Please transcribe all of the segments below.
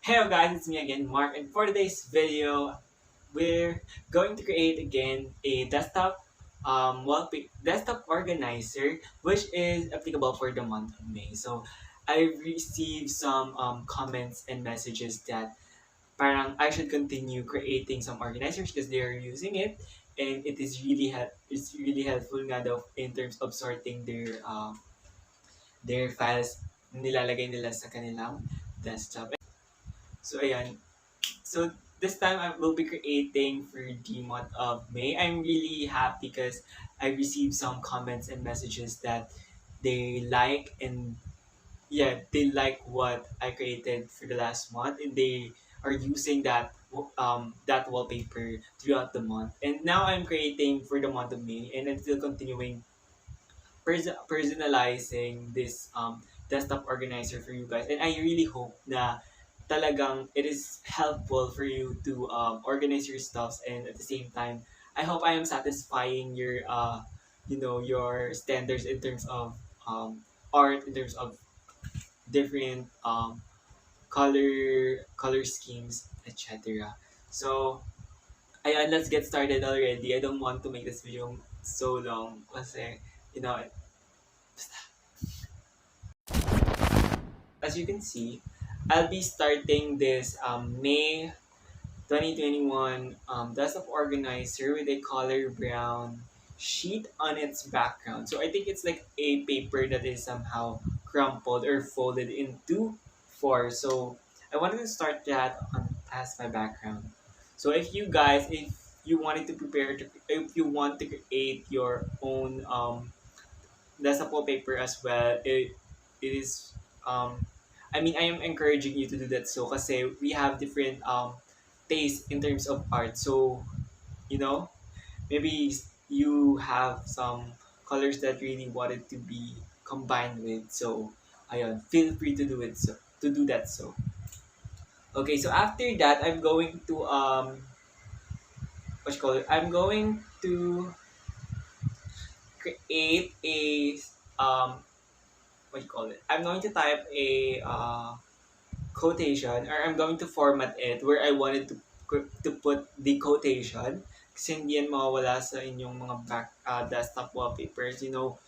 Hello guys, it's me again, Mark, and for today's video, we're going to create again a desktop organizer, which is applicable for the month of May. So I received some comments and messages that parang I should continue creating some organizers because they're using it, and it's really helpful nga daw in terms of sorting their files nilalagay nila sa kanilang desktop. So ayan, So this time I will be creating for the month of May. I'm really happy because I received some comments and messages that they like and they like what I created for the last month, and they are using that wallpaper throughout the month. And now I'm creating for the month of May, and I'm still continuing personalizing this desktop organizer for you guys. And I really hope na talagang it is helpful for you to organize your stuffs, and at the same time, I hope I am satisfying your standards in terms of art, in terms of different color schemes, etc. So, ayan, let's get started already. I don't want to make this video so long kasi, you know, as you can see, I'll be starting this May 2021 desktop organizer with a color brown sheet on its background. So I think it's like a paper that is somehow crumpled or folded into four. So I wanted to start that as my background. So if you wanted to if you want to create your own desktop wallpaper as well, it is I mean, I am encouraging you to do that, so kasi we have different taste in terms of art. So, you know, maybe you have some colors that really wanted to be combined with. So, ayun, feel free to do it, to do that. So, okay, so after that, I'm going to what you call it? I'm going to create a what you call it? I'm going to type a quotation, or I'm going to format it where I wanted to put the quotation kasi hindi yan mawawala sa inyong mga desktop wallpapers. You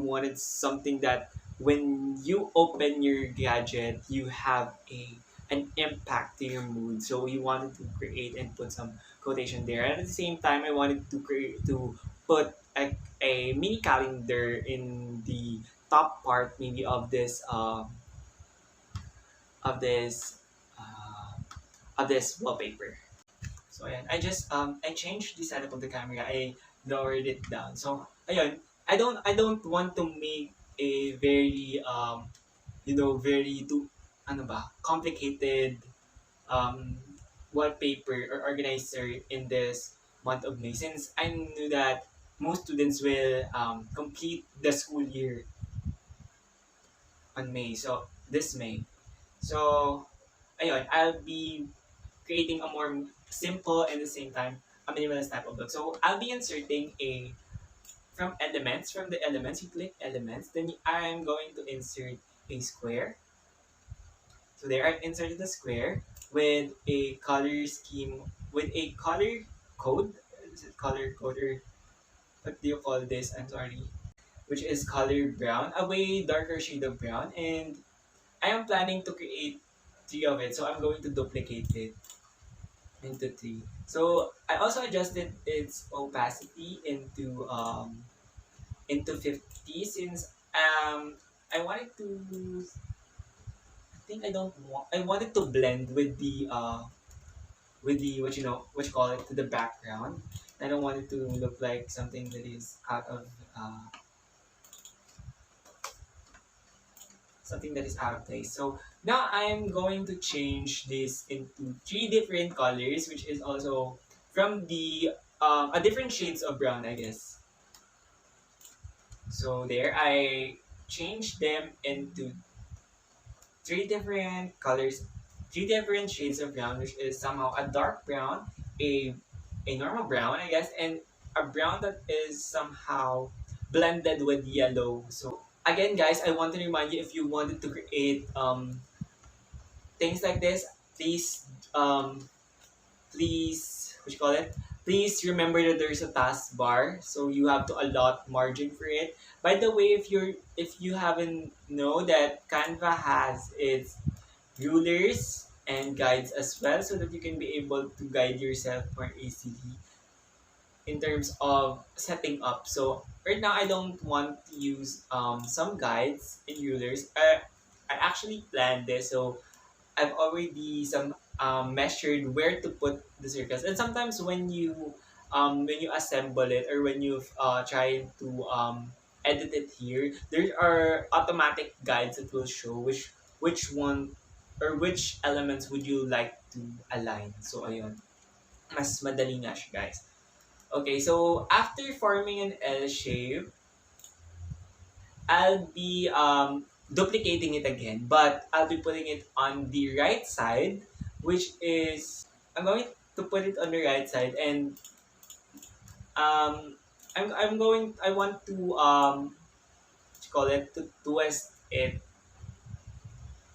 wanted something that when you open your gadget, you have an impact to your mood. So you wanted to create and put some quotation there. And at the same time, I wanted to put a mini calendar in the top part maybe of this uh, of this wallpaper. So ayan, I changed the setup of the camera. I lowered it down. So ayun, I don't want to make a very very too complicated um wallpaper or organizer in this month of May, since I knew that most students will complete the school year on May. So this May. So ayun, I'll be creating a more simple and at the same time a minimalist type of look. So I'll be inserting from the elements, you click elements, then I'm going to insert a square. So there I've inserted the square with a color scheme, with a color code. Is it color code, or what do you call this? I'm sorry. Which is color brown, a way darker shade of brown, and I am planning to create three of it. So I'm going to duplicate it into three. So I also adjusted its opacity into 50, since I wanted to I think I don't want I wanted to blend with the what you call it, to the background. I don't want it to look like something that is out of place. So now I'm going to change this into three different colors, which is also from the a different shades of brown, I guess. So there I changed them into three different colors, three different shades of brown, which is somehow a dark brown, a normal brown, I guess, and a brown that is somehow blended with yellow. So again, guys, I want to remind you, if you wanted to create things like this, please please what you call it, please remember that there's a taskbar, so you have to allot margin for it. By the way, if you haven't know that Canva has its rulers and guides as well, so that you can be able to guide yourself more easily in terms of setting up. So right now I don't want to use some guides and rulers. I actually planned this, so I've already some measured where to put the circles. And sometimes when you assemble it, or when you try to edit it here, there are automatic guides that will show which one or which elements would you like to align. So ayun, mas madali nga siya, guys. Okay, so after forming an L shape, I'll be duplicating it again, but I'll be putting it on the right side, which is I'm going to put it on the right side, and I want to what you call it, to twist it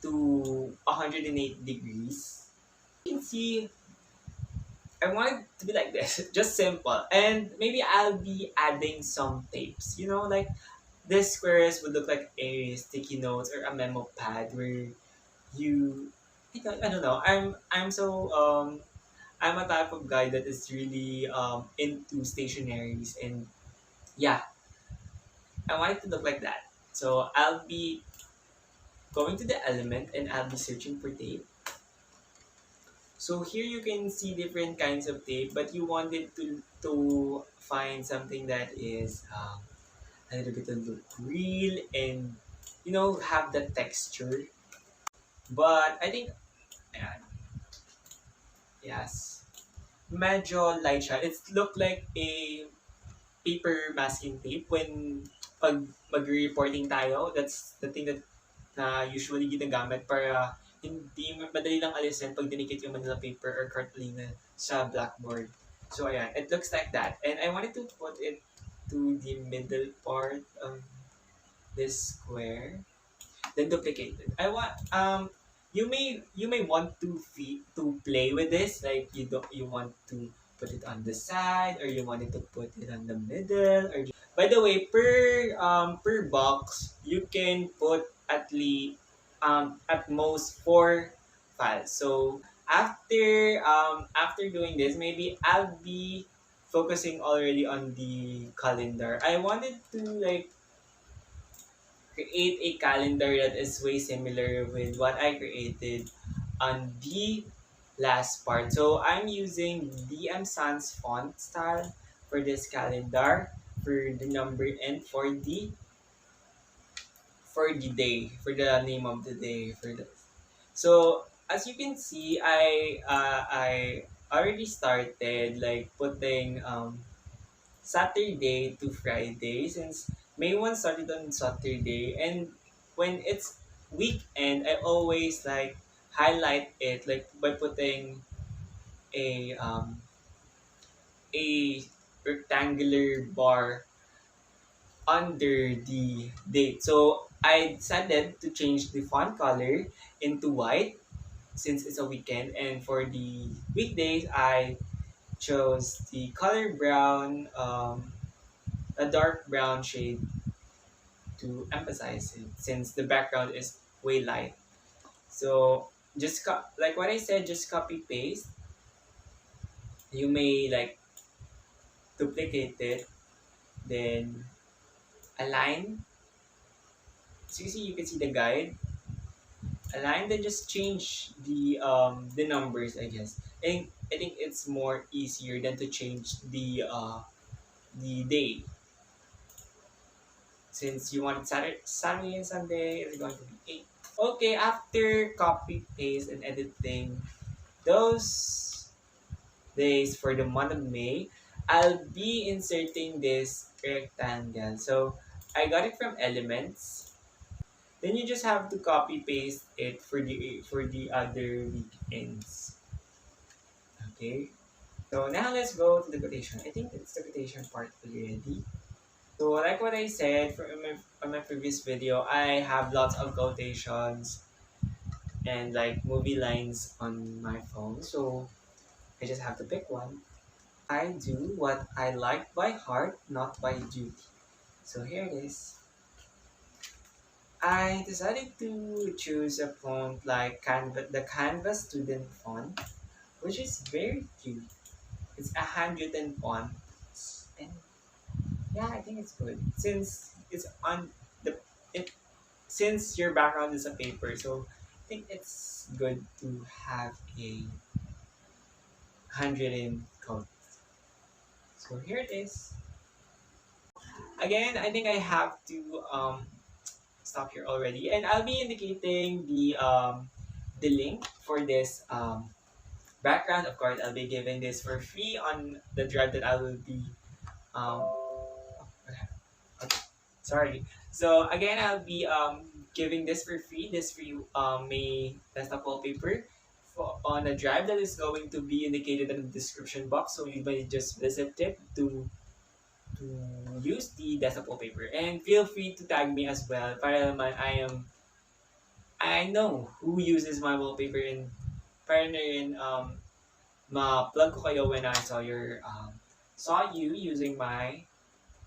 to 108 degrees. You can see I want it to be like this, just simple, and maybe I'll be adding some tapes. Like this squares would look like a sticky notes or a memo pad where you I don't know. I'm a type of guy that is really into stationaries, and yeah, I want it to look like that. So I'll be going to the element, and I'll be searching for tape. So here you can see different kinds of tape, but you wanted to find something that is a little bit of look real, and have the texture. But I think, ayan, yes, medyo light siya. It looked like a paper masking tape when pag mag-reporting tayo. That's the thing that na usually ginagamit para hindi madali lang alisin pag dinikit yung Manila paper or cartolina sa blackboard. So ayan, it looks like that. And I wanted to put it to the middle part of this square. Then duplicate it. You may want to play with this, like you want to put it on the side, or you wanted to put it on the middle, or by the way, per box you can put at most 4 files. So after doing this, maybe I'll be focusing already on the calendar. I wanted to like create a calendar that is way similar with what I created on the last part. So I'm using DM Sans font style for this calendar, for the number, and for the day, for the name of the day, for the so as you can see, I already started like putting Saturday to Friday, since May 1 started on Saturday, and when it's weekend I always like highlight it like by putting a a rectangular bar under the date. So I decided to change the font color into white since it's a weekend, and for the weekdays I chose the color brown, a dark brown shade to emphasize it, since the background is way light. So just like what I said, just copy paste. You may like duplicate it, then align. So you can see the guide. Align, then just change the numbers, I guess. And I think it's more easier than to change the day, since you want Saturday and Sunday is going to be 8. Okay, after copy paste and editing those days for the month of May, I'll be inserting this rectangle. So I got it from Elements. Then you just have to copy paste it for the other weekends. Okay. So now let's go to the quotation. I think it's the quotation part already. So like what I said on my previous video, I have lots of quotations and like movie lines on my phone. So I just have to pick one. I do what I like by heart, not by duty. So here it is. I decided to choose a font like Canva, the Canva student font, which is very cute. It's a handwritten font, and yeah, I think it's good since it's on the it since your background is a paper, so I think it's good to have a handwritten code. So here it is. Again, I think I have to stop here already, and I'll be indicating the link for this background. Of course, I'll be giving this for free on the drive that I will be um, okay, sorry. So again, I'll be giving this for free. This free May desktop wallpaper on a drive that is going to be indicated in the description box. So you may just visit it to use the desktop wallpaper, and feel free to tag me as well. Para naman I know who uses my wallpaper, and para na rin ma-plug ko kayo when I saw you using my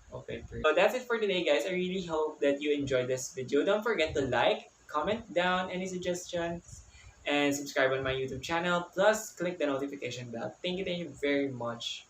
wallpaper. So that's it for today, guys. I really hope that you enjoyed this video. Don't forget to like, comment down any suggestions, and subscribe on my YouTube channel. Plus, click the notification bell. Thank you very much.